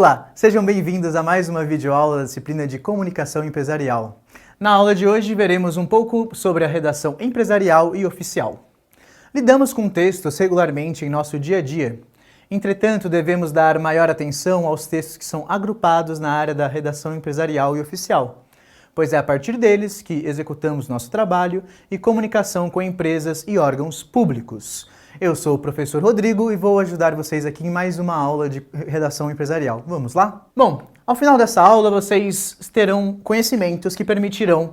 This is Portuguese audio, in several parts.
Olá, sejam bem-vindos a mais uma videoaula da disciplina de Comunicação Empresarial. Na aula de hoje veremos um pouco sobre a redação empresarial e oficial. Lidamos com textos regularmente em nosso dia a dia. Entretanto, devemos dar maior atenção aos textos que são agrupados na área da redação empresarial e oficial, pois é a partir deles que executamos nosso trabalho e comunicação com empresas e órgãos públicos. Eu sou o professor Rodrigo e vou ajudar vocês aqui em mais uma aula de redação empresarial. Vamos lá? Bom, ao final dessa aula vocês terão conhecimentos que permitirão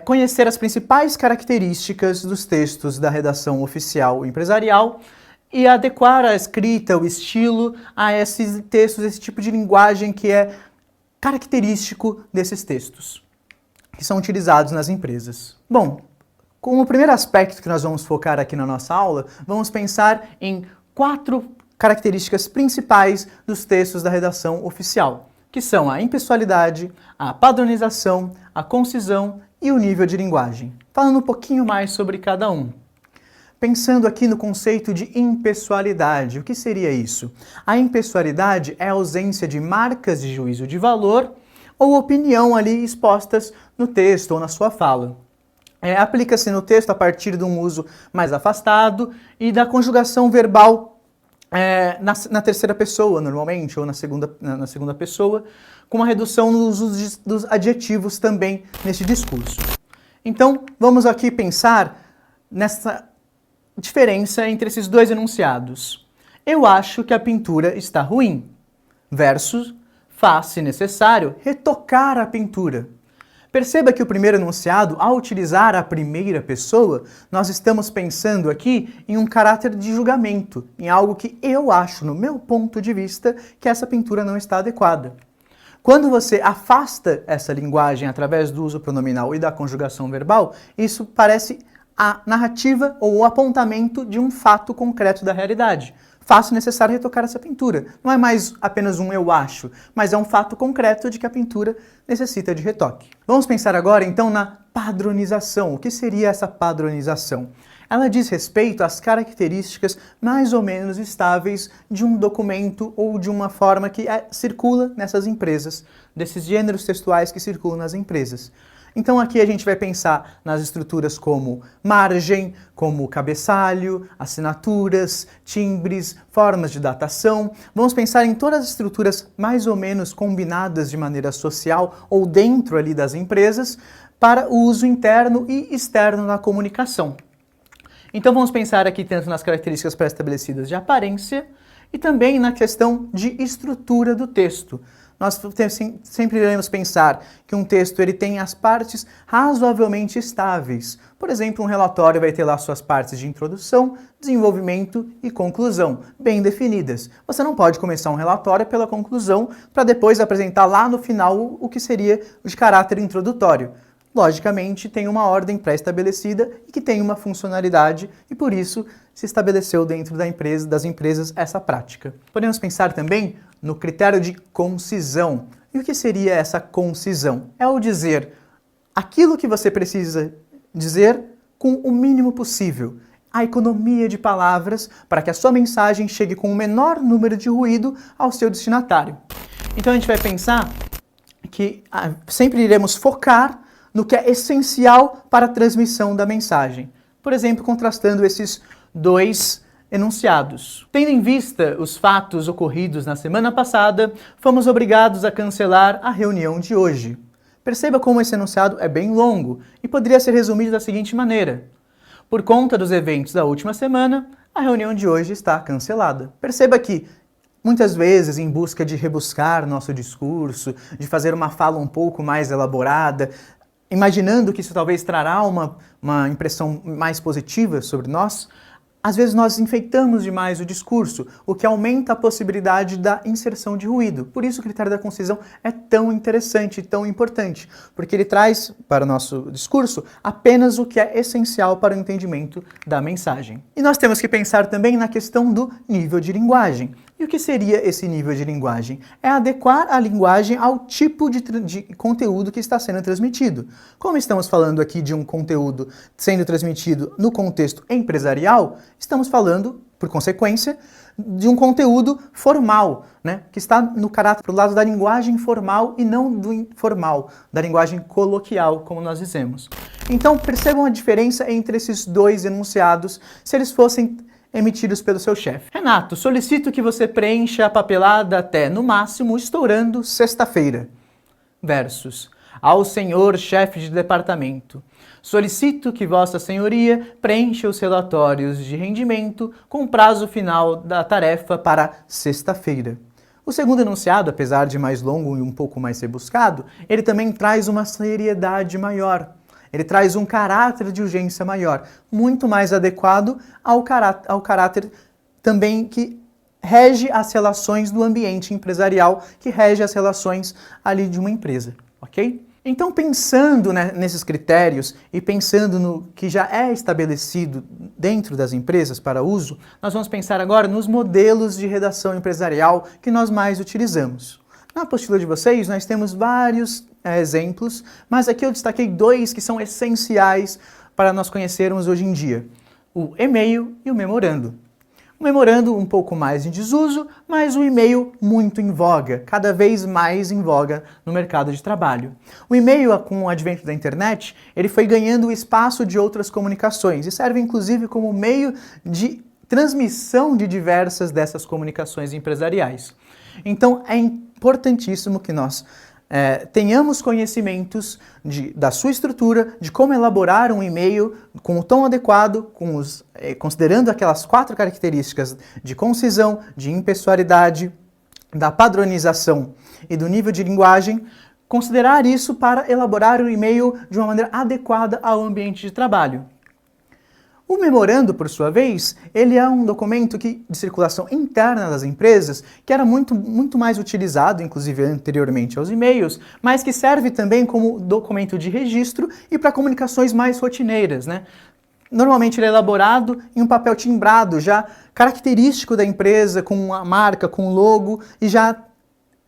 conhecer as principais características dos textos da redação oficial empresarial e adequar a escrita, o estilo a esses textos, esse tipo de linguagem que é característico desses textos, que são utilizados nas empresas. Bom, como primeiro aspecto que nós vamos focar aqui na nossa aula, vamos pensar em 4 características principais dos textos da redação oficial, que são a impessoalidade, a padronização, a concisão e o nível de linguagem. Falando um pouquinho mais sobre cada um. Pensando aqui no conceito de impessoalidade, o que seria isso? A impessoalidade é a ausência de marcas de juízo de valor ou opinião ali expostas no texto ou na sua fala. Aplica-se no texto a partir de um uso mais afastado e da conjugação verbal na terceira pessoa, normalmente, ou na segunda pessoa, com uma redução no uso dos adjetivos também neste discurso. Então, vamos aqui pensar nessa diferença entre esses dois enunciados. Eu acho que a pintura está ruim, versus faz, se necessário, retocar a pintura. Perceba que o primeiro enunciado, ao utilizar a primeira pessoa, nós estamos pensando aqui em um caráter de julgamento, em algo que eu acho, no meu ponto de vista, que essa pintura não está adequada. Quando você afasta essa linguagem através do uso pronominal e da conjugação verbal, isso parece a narrativa ou o apontamento de um fato concreto da realidade. Faço necessário retocar essa pintura. Não é mais apenas um eu acho, mas é um fato concreto de que a pintura necessita de retoque. Vamos pensar agora então na padronização. O que seria essa padronização? Ela diz respeito às características mais ou menos estáveis de um documento ou de uma forma que circula nessas empresas, desses gêneros textuais que circulam nas empresas. Então aqui a gente vai pensar nas estruturas como margem, como cabeçalho, assinaturas, timbres, formas de datação. Vamos pensar em todas as estruturas mais ou menos combinadas de maneira social ou dentro ali das empresas para o uso interno e externo na comunicação. Então vamos pensar aqui tanto nas características pré-estabelecidas de aparência e também na questão de estrutura do texto. Nós sempre iremos pensar que um texto ele tem as partes razoavelmente estáveis. Por exemplo, um relatório vai ter lá suas partes de introdução, desenvolvimento e conclusão, bem definidas. Você não pode começar um relatório pela conclusão para depois apresentar lá no final o que seria de caráter introdutório. Logicamente, tem uma ordem pré-estabelecida e que tem uma funcionalidade e por isso se estabeleceu dentro das empresas essa prática. Podemos pensar também no critério de concisão. E o que seria essa concisão? É o dizer aquilo que você precisa dizer com o mínimo possível. A economia de palavras para que a sua mensagem chegue com o menor número de ruído ao seu destinatário. Então a gente vai pensar que sempre iremos focar no que é essencial para a transmissão da mensagem. Por exemplo, contrastando esses dois enunciados. Tendo em vista os fatos ocorridos na semana passada, fomos obrigados a cancelar a reunião de hoje. Perceba como esse enunciado é bem longo e poderia ser resumido da seguinte maneira: por conta dos eventos da última semana, a reunião de hoje está cancelada. Perceba que muitas vezes, em busca de rebuscar nosso discurso, de fazer uma fala um pouco mais elaborada, imaginando que isso talvez trará uma impressão mais positiva sobre nós, às vezes nós enfeitamos demais o discurso, o que aumenta a possibilidade da inserção de ruído. Por isso o critério da concisão é tão interessante e tão importante, porque ele traz para o nosso discurso apenas o que é essencial para o entendimento da mensagem. E nós temos que pensar também na questão do nível de linguagem. E E o que seria esse nível de linguagem? É adequar a linguagem ao tipo de conteúdo que está sendo transmitido. Como estamos falando aqui de um conteúdo sendo transmitido no contexto empresarial, estamos falando, por consequência, de um conteúdo formal, né, que está no caráter pro lado da linguagem formal e não do informal, da linguagem coloquial, como nós dizemos. Então, percebam a diferença entre esses dois enunciados, se eles fossem emitidos pelo seu chefe. Renato, solicito que você preencha a papelada até, no máximo, estourando sexta-feira. Versus: ao senhor chefe de departamento, solicito que Vossa Senhoria preencha os relatórios de rendimento com prazo final da tarefa para sexta-feira. O segundo enunciado, apesar de mais longo e um pouco mais rebuscado, ele também traz uma seriedade maior. Ele traz um caráter de urgência maior, muito mais adequado ao caráter também que rege as relações do ambiente empresarial, que rege as relações ali de uma empresa, ok? Então, pensando, né, nesses critérios e pensando no que já é estabelecido dentro das empresas para uso, nós vamos pensar agora nos modelos de redação empresarial que nós mais utilizamos. Na apostila de vocês, nós temos vários exemplos, mas aqui eu destaquei dois que são essenciais para nós conhecermos hoje em dia: o e-mail e o memorando. O memorando um pouco mais em desuso, mas o e-mail muito em voga, cada vez mais em voga no mercado de trabalho. O e-mail, com o advento da internet, ele foi ganhando o espaço de outras comunicações e serve inclusive como meio de transmissão de diversas dessas comunicações empresariais. Então é importantíssimo que nós tenhamos conhecimentos da sua estrutura, de como elaborar um e-mail com o tom adequado, considerando aquelas 4 características de concisão, de impessoalidade, da padronização e do nível de linguagem, considerar isso para elaborar o e-mail de uma maneira adequada ao ambiente de trabalho. O memorando, por sua vez, ele é um documento de circulação interna das empresas, que era muito mais utilizado, inclusive anteriormente aos e-mails, mas que serve também como documento de registro e para comunicações mais rotineiras, né? Normalmente ele é elaborado em um papel timbrado, já característico da empresa, com a marca, com o logo, e já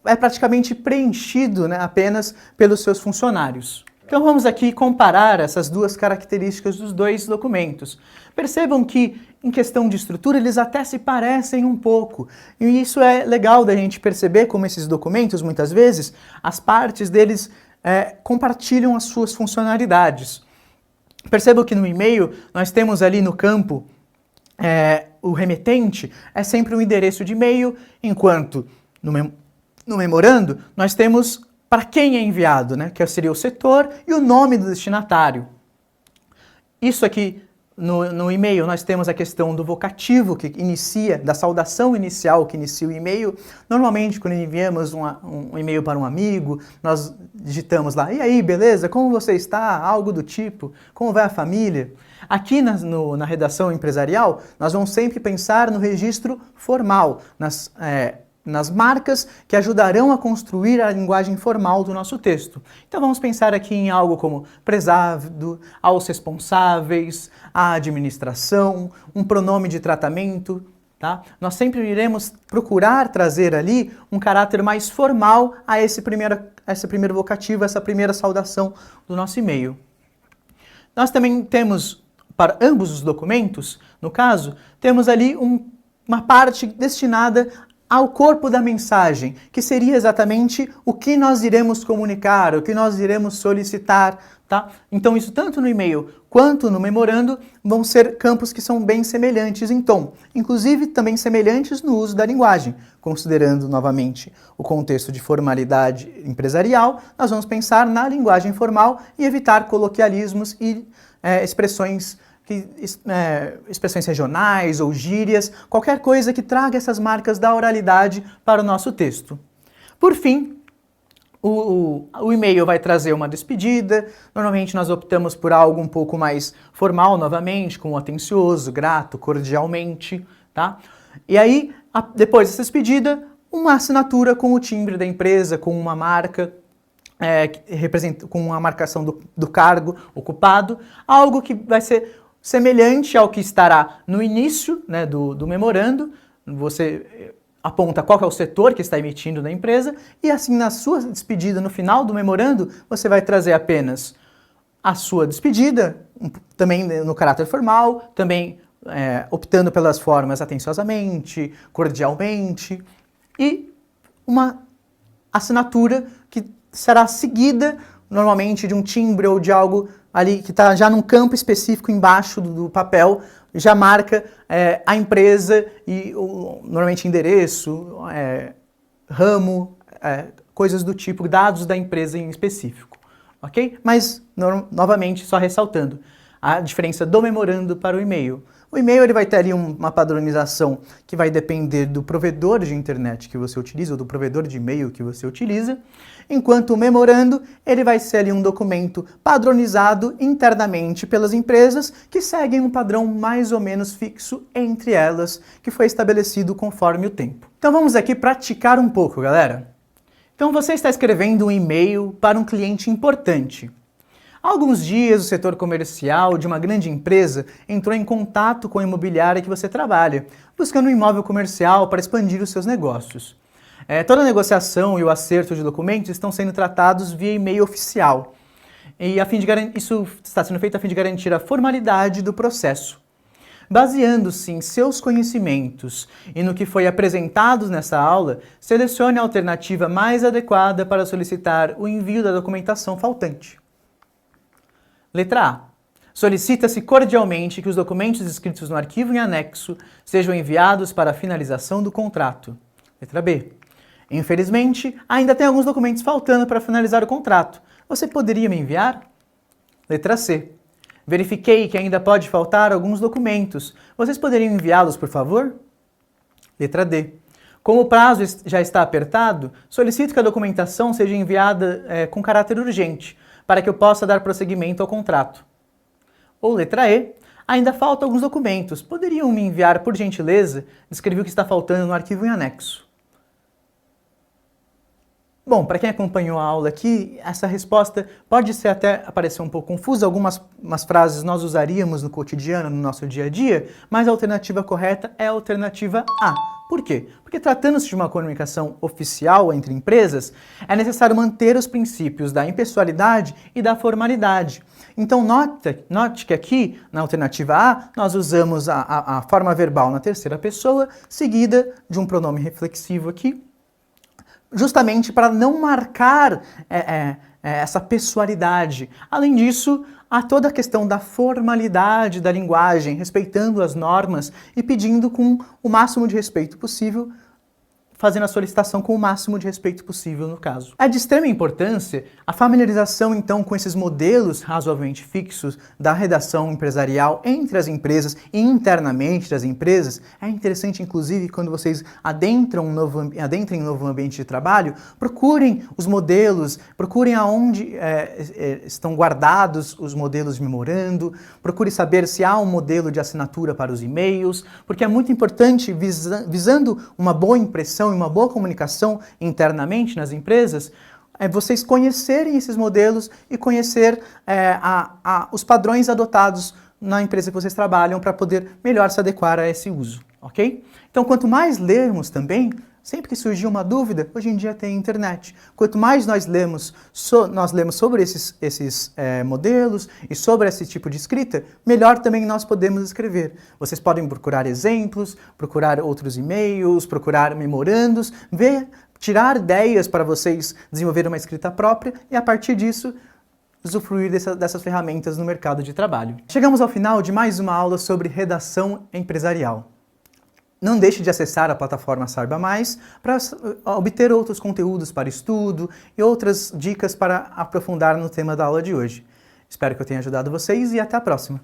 é praticamente preenchido, né, apenas pelos seus funcionários. Então vamos aqui comparar essas duas características dos dois documentos. Percebam que, em questão de estrutura, eles até se parecem um pouco. E isso é legal da gente perceber como esses documentos, muitas vezes, as partes deles compartilham as suas funcionalidades. Percebam que no e-mail nós temos ali no campo o remetente é sempre um endereço de e-mail, enquanto no memorando nós temos para quem é enviado, né, que seria o setor, e o nome do destinatário. Isso aqui, no e-mail, nós temos a questão do vocativo que inicia, da saudação inicial que inicia o e-mail. Normalmente, quando enviamos um e-mail para um amigo, nós digitamos lá: e aí, beleza? Como você está? Algo do tipo. Como vai a família? Aqui na redação empresarial, nós vamos sempre pensar no registro formal, nas marcas que ajudarão a construir a linguagem formal do nosso texto. Então vamos pensar aqui em algo como prezado, aos responsáveis, a administração, um pronome de tratamento, tá? Nós sempre iremos procurar trazer ali um caráter mais formal a esse primeiro vocativo, essa primeira saudação do nosso e-mail. Nós também temos, para ambos os documentos, no caso, temos ali uma parte destinada ao corpo da mensagem, que seria exatamente o que nós iremos comunicar, o que nós iremos solicitar, tá? Então isso tanto no e-mail quanto no memorando vão ser campos que são bem semelhantes em tom, inclusive também semelhantes no uso da linguagem. Considerando novamente o contexto de formalidade empresarial, nós vamos pensar na linguagem formal e evitar coloquialismos e expressões regionais ou gírias, qualquer coisa que traga essas marcas da oralidade para o nosso texto. Por fim, o e-mail vai trazer uma despedida. Normalmente nós optamos por algo um pouco mais formal, novamente, como atencioso, grato, cordialmente, tá? E aí, depois dessa despedida, uma assinatura com o timbre da empresa, com uma marca, com a marcação do cargo ocupado, algo que vai ser semelhante ao que estará no início, né, do memorando. aponta qual que é o setor que está emitindo na empresa, e assim na sua despedida, no final do memorando, você vai trazer apenas a sua despedida, também no caráter formal, também optando pelas formas atenciosamente, cordialmente, e uma assinatura que será seguida normalmente de um timbre ou de algo ali que está já num campo específico embaixo do papel, já marca a empresa e normalmente endereço, ramo, coisas do tipo, dados da empresa em específico, ok? Mas, novamente, só ressaltando, a diferença do memorando para o e-mail. O e-mail ele vai ter ali uma padronização que vai depender do provedor de internet que você utiliza, ou do provedor de e-mail que você utiliza, enquanto o memorando ele vai ser ali um documento padronizado internamente pelas empresas que seguem um padrão mais ou menos fixo entre elas, que foi estabelecido conforme o tempo. Então vamos aqui praticar um pouco, galera. Então você está escrevendo um e-mail para um cliente importante. Há alguns dias, o setor comercial de uma grande empresa entrou em contato com a imobiliária que você trabalha, buscando um imóvel comercial para expandir os seus negócios. Toda a negociação e o acerto de documentos estão sendo tratados via e-mail oficial. E isso está sendo feito a fim de garantir a formalidade do processo. Baseando-se em seus conhecimentos e no que foi apresentado nessa aula, selecione a alternativa mais adequada para solicitar o envio da documentação faltante. Letra A. Solicita-se cordialmente que os documentos escritos no arquivo em anexo sejam enviados para a finalização do contrato. Letra B. Infelizmente, ainda tem alguns documentos faltando para finalizar o contrato. Você poderia me enviar? Letra C. Verifiquei que ainda pode faltar alguns documentos. Vocês poderiam enviá-los, por favor? Letra D. Como o prazo já está apertado, solicito que a documentação seja enviada com caráter urgente, para que eu possa dar prosseguimento ao contrato. Ou letra E, ainda faltam alguns documentos. Poderiam me enviar, por gentileza? Descrevi o que está faltando no arquivo em anexo. Bom, para quem acompanhou a aula aqui, essa resposta pode ser até parecer um pouco confusa, algumas frases nós usaríamos no cotidiano, no nosso dia a dia, mas a alternativa correta é a alternativa A. Por quê? Porque tratando-se de uma comunicação oficial entre empresas, é necessário manter os princípios da impessoalidade e da formalidade. Então note que aqui, na alternativa A, nós usamos a forma verbal na terceira pessoa, seguida de um pronome reflexivo aqui, justamente para não marcar essa pessoalidade. Além disso, há toda a questão da formalidade da linguagem, respeitando as normas e pedindo com o máximo de respeito possível, fazendo a solicitação com o máximo de respeito possível no caso. É de extrema importância a familiarização, então, com esses modelos razoavelmente fixos da redação empresarial entre as empresas e internamente das empresas. É interessante, inclusive, quando vocês adentrem um novo ambiente de trabalho, procurem os modelos, procurem aonde estão guardados os modelos de memorando, procure saber se há um modelo de assinatura para os e-mails, porque é muito importante, visando uma boa impressão e uma boa comunicação internamente nas empresas, vocês conhecerem esses modelos e conhecer os padrões adotados na empresa que vocês trabalham para poder melhor se adequar a esse uso, ok? Então, quanto mais lermos também, sempre que surgir uma dúvida, hoje em dia tem internet. Quanto mais nós lemos sobre esses modelos e sobre esse tipo de escrita, melhor também nós podemos escrever. Vocês podem procurar exemplos, procurar outros e-mails, procurar memorandos, tirar ideias para vocês desenvolver uma escrita própria e, a partir disso, usufruir dessas ferramentas no mercado de trabalho. Chegamos ao final de mais uma aula sobre redação empresarial. Não deixe de acessar a plataforma Saiba Mais para obter outros conteúdos para estudo e outras dicas para aprofundar no tema da aula de hoje. Espero que eu tenha ajudado vocês e até a próxima!